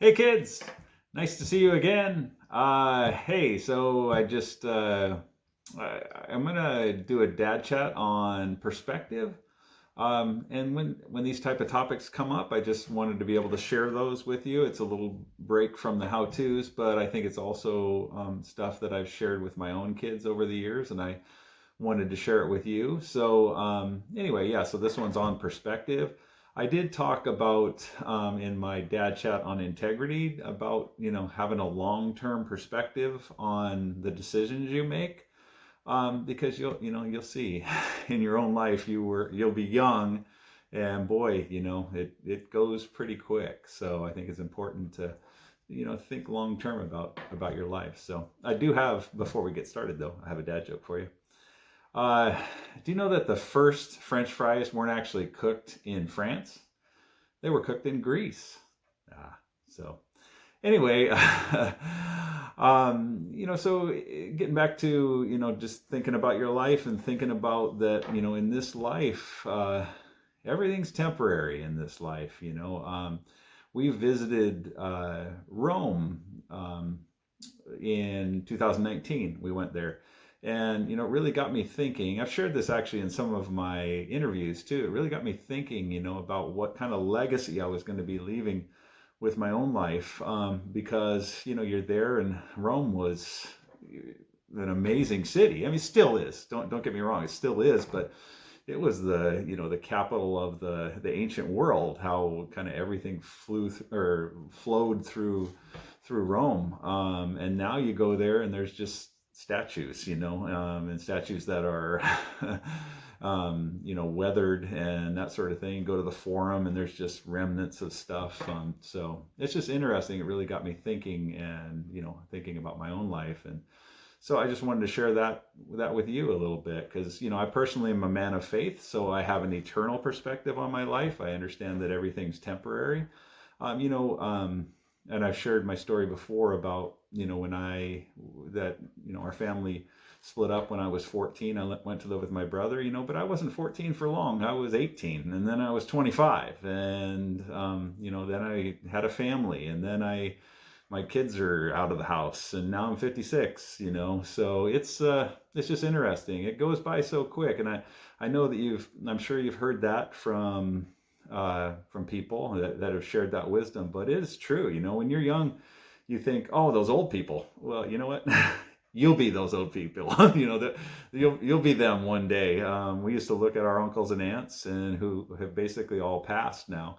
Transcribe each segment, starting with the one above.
Hey kids, nice to see you again. Hey, so I'm gonna do a dad chat on perspective. And when these type of topics come up, I just wanted to be able to share those with you. It's a little break from the how-tos, but I think it's also stuff that I've shared with my own kids over the years, and I wanted to share it with you. So anyway, yeah. So this one's on perspective. I did talk about in my dad chat on integrity about having a long-term perspective on the decisions you make, because you'll see in your own life you'll be young, and boy, it goes pretty quick. So I think it's important to think long term about your life. So I do have, before we get started though, I have a dad joke for you. Uh, do you know that the first French fries weren't actually cooked in France? They were cooked in Greece. So anyway, so getting back to, just thinking about your life and thinking about that, in this life, everything's temporary in this life. We visited Rome in 2019. We went there, and it really got me thinking. I've shared this actually in some of my interviews too. It really got me thinking, about what kind of legacy I was going to be leaving with my own life, because you're there, and Rome was an amazing city. I mean, still is. Don't get me wrong, it still is, but it was the capital of the ancient world. How kind of everything or flowed through Rome, and now you go there and there's just statues, and statues that are weathered and that sort of thing. Go to the Forum and there's just remnants of stuff. So it's just interesting. It really got me thinking, and thinking about my own life. And so I just wanted to share that with you a little bit, because I personally am a man of faith, so I have an eternal perspective on my life. I understand that everything's temporary. And I've shared my story before about when our family split up when I was 14. I went to live with my brother, but I wasn't 14 for long. I was 18, and then I was 25, and then I had a family, and then my kids are out of the house, and now I'm 56. So it's just interesting. It goes by so quick, and I know that I'm sure you've heard that from people that have shared that wisdom. But it is true. When you're young, you think, oh, those old people. Well, you know what? You'll be those old people. That you'll be them one day. We used to look at our uncles and aunts, and who have basically all passed now.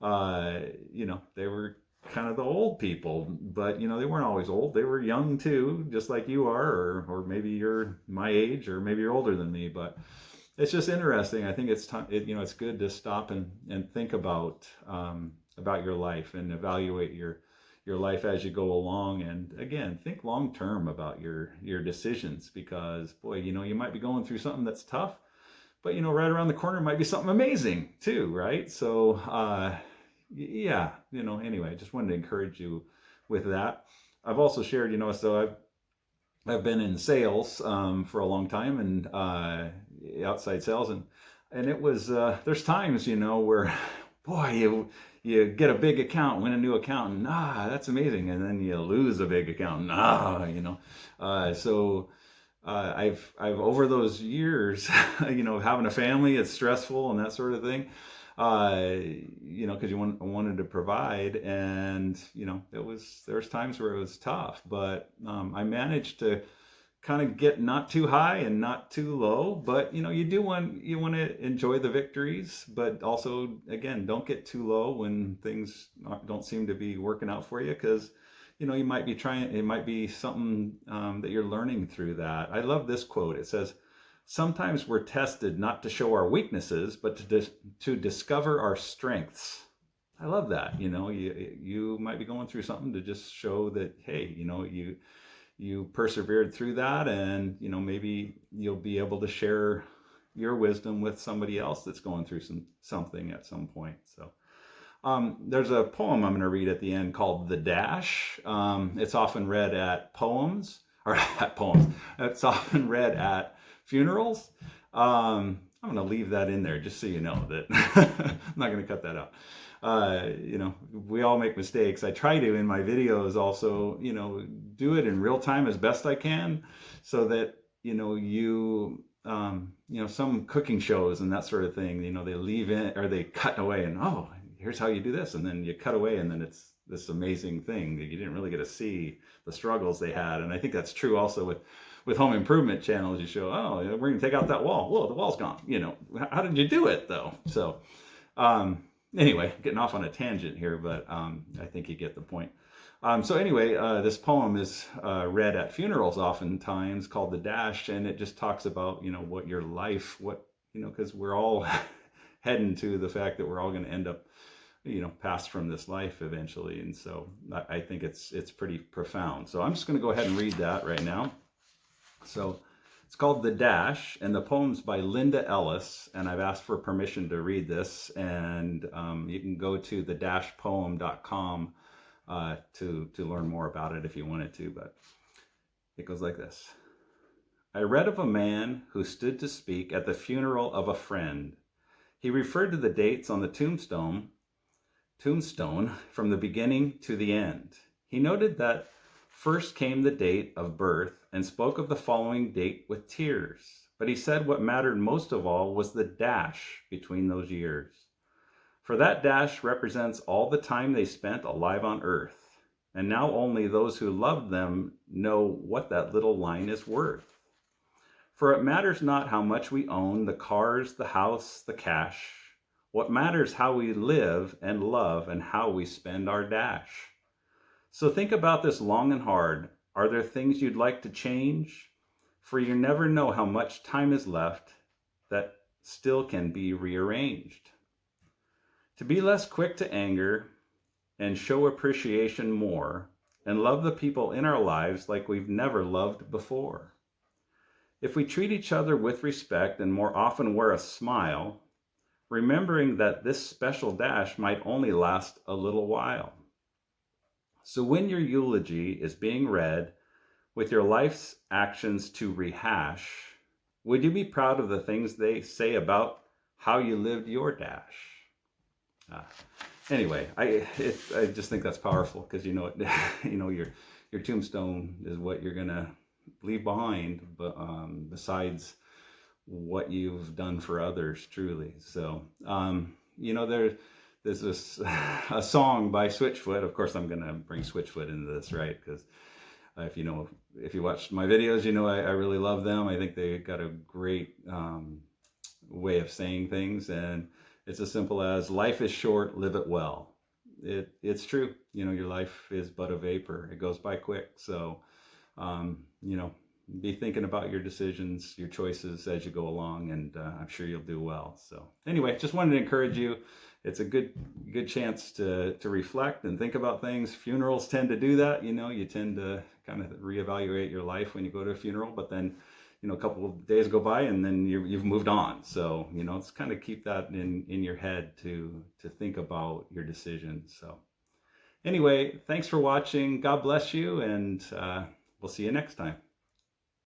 They were kind of the old people, but they weren't always old. They were young too, just like you are, or maybe you're my age, or maybe you're older than me. But it's just interesting. I think it's time. It's good to stop and think about your life, and evaluate your life as you go along. And again, think long term about your decisions, because boy, you might be going through something that's tough, but right around the corner might be something amazing too, right? So yeah, anyway, I just wanted to encourage you with that. I've also shared, so I've been in sales for a long time, and outside sales, and it was there's times where boy, you get a big account, win a new account, and that's amazing, and then you lose a big account, and so I've over those years, having a family, it's stressful and that sort of thing. Because wanted to provide, and there's times where it was tough, but I managed to kind of get not too high and not too low. But you want to enjoy the victories, but also again, don't get too low when things don't seem to be working out for you, because you might be trying. It might be something that you're learning through that. I love this quote. It says, sometimes we're tested not to show our weaknesses, but to discover our strengths. I love that. You might be going through something to just show that, hey, you persevered through that, and maybe you'll be able to share your wisdom with somebody else that's going through something at some point. So there's a poem I'm going to read at the end called "The Dash." It's often read at poems or at poems. It's often read at funerals. I'm going to leave that in there just so you know that I'm not going to cut that out. We all make mistakes. I try to in my videos also, do it in real time as best I can, so that some cooking shows and that sort of thing, they leave in or they cut away and, oh, here's how you do this, and then you cut away and then it's this amazing thing that you didn't really get to see the struggles they had. And I think that's true also with home improvement channels. You show, oh, we're gonna take out that wall. Whoa, the wall's gone. How did you do it though? So anyway, getting off on a tangent here, but I think you get the point. So anyway, this poem is read at funerals oftentimes, called The Dash, and it just talks about, what your life, because we're all heading to the fact that we're all going to end up, pass from this life eventually. And so I think it's pretty profound. So I'm just going to go ahead and read that right now. So it's called The Dash, and the poem's by Linda Ellis, and I've asked for permission to read this, and you can go to the-poem.com to learn more about it if you wanted to, but it goes like this. I read of a man who stood to speak at the funeral of a friend. He referred to the dates on the tombstone from the beginning to the end. He noted that first came the date of birth and spoke of the following date with tears. But he said what mattered most of all was the dash between those years. For that dash represents all the time they spent alive on earth. And now only those who loved them know what that little line is worth. For it matters not how much we own, the cars, the house, the cash. What matters how we live and love and how we spend our dash. So think about this long and hard. Are there things you'd like to change? For you never know how much time is left that still can be rearranged. To be less quick to anger and show appreciation more, and love the people in our lives like we've never loved before. If we treat each other with respect and more often wear a smile, remembering that this special dash might only last a little while. So when your eulogy is being read with your life's actions to rehash, would you be proud of the things they say about how you lived your dash? Anyway, I just think that's powerful, because your tombstone is what you're gonna leave behind, but besides what you've done for others, truly. So there's this a song by Switchfoot. Of course, I'm gonna bring Switchfoot into this, right? Because if you watch my videos, I really love them. I think they got a great way of saying things, and it's as simple as, life is short, live it well. It's true. Your life is but a vapor. It goes by quick. So, be thinking about your decisions, your choices as you go along, and I'm sure you'll do well. So anyway, just wanted to encourage you. It's a good chance to reflect and think about things. Funerals tend to do that. You tend to kind of reevaluate your life when you go to a funeral, but then, a couple of days go by and then you've moved on. So, it's kind of keep that in your head to think about your decisions. So anyway, thanks for watching. God bless you, and we'll see you next time.